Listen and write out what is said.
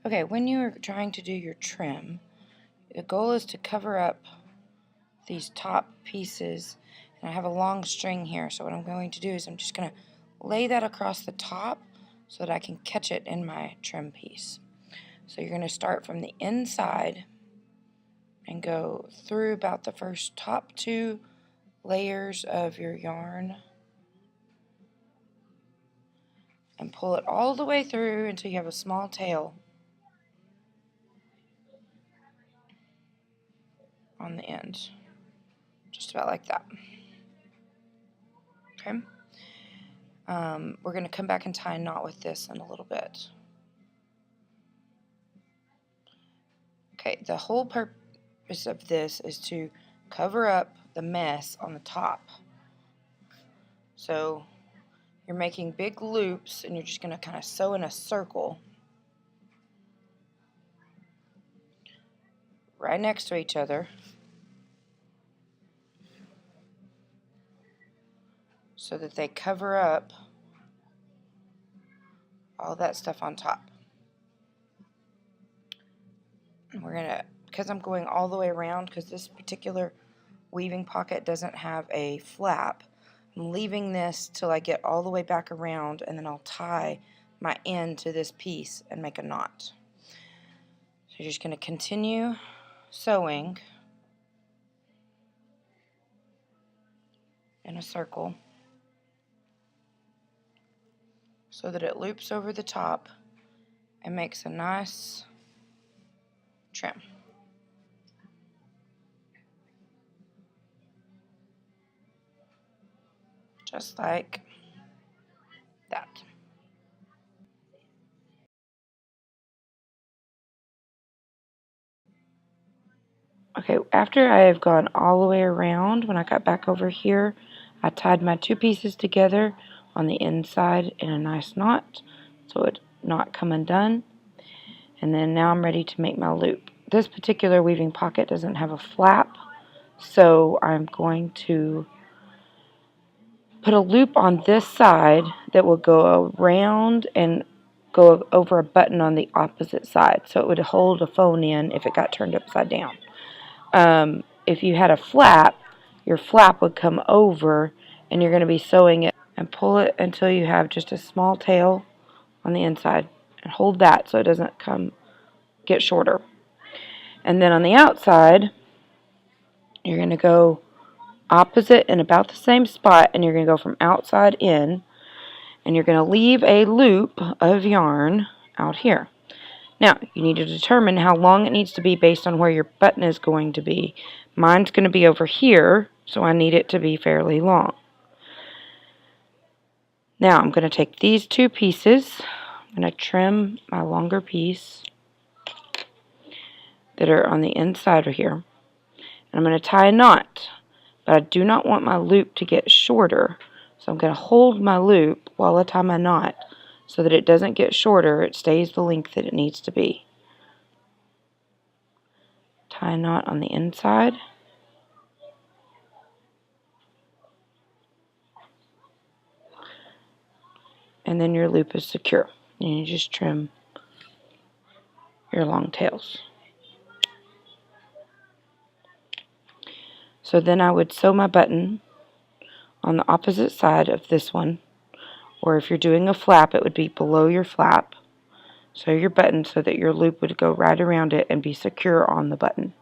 Okay, when you're trying to do your trim, the goal is to cover up these top pieces. And I have a long string here, so what I'm going to do is I'm just going to lay that across the top so that I can catch it in my trim piece. So you're going to start from the inside and go through about the first top 2 layers of your yarn and pull it all the way through until you have a small tail on the end, just about like that. Okay. We're going to come back and tie a knot with this in a little bit. Okay, the whole purpose of this is to cover up the mess on the top. So you're making big loops and you're just going to kind of sew in a circle right next to each other so that they cover up all that stuff on top. And we're going to, because I'm going all the way around, because this particular weaving pocket doesn't have a flap, I'm leaving this till I get all the way back around, and then I'll tie my end to this piece and make a knot. So you're just going to continue sewing in a circle so that it loops over the top and makes a nice trim. Just like that. Okay, after I have gone all the way around, when I got back over here, I tied my 2 pieces together on the inside in a nice knot so it would not come undone. And then now I'm ready to make my loop. This particular weaving pocket doesn't have a flap, so I'm going to put a loop on this side that will go around and go over a button on the opposite side, so it would hold a phone in if it got turned upside down. If you had a flap, your flap would come over and you're going to be sewing it and pull it until you have just a small tail on the inside and hold that so it doesn't get shorter. And then on the outside, you're going to go opposite in about the same spot, and you're going to go from outside in, and you're going to leave a loop of yarn out here. Now, you need to determine how long it needs to be based on where your button is going to be. Mine's going to be over here, so I need it to be fairly long. Now, I'm going to take these 2 pieces. I'm going to trim my longer piece that are on the inside of here. And I'm going to tie a knot, but I do not want my loop to get shorter. So I'm going to hold my loop while I tie my knot so that it doesn't get shorter. It stays the length that it needs to be. Tie a knot on the inside. And then your loop is secure. And you just trim your long tails. So then I would sew my button on the opposite side of this one, or if you're doing a flap, it would be below your flap. Sew your button so that your loop would go right around it and be secure on the button.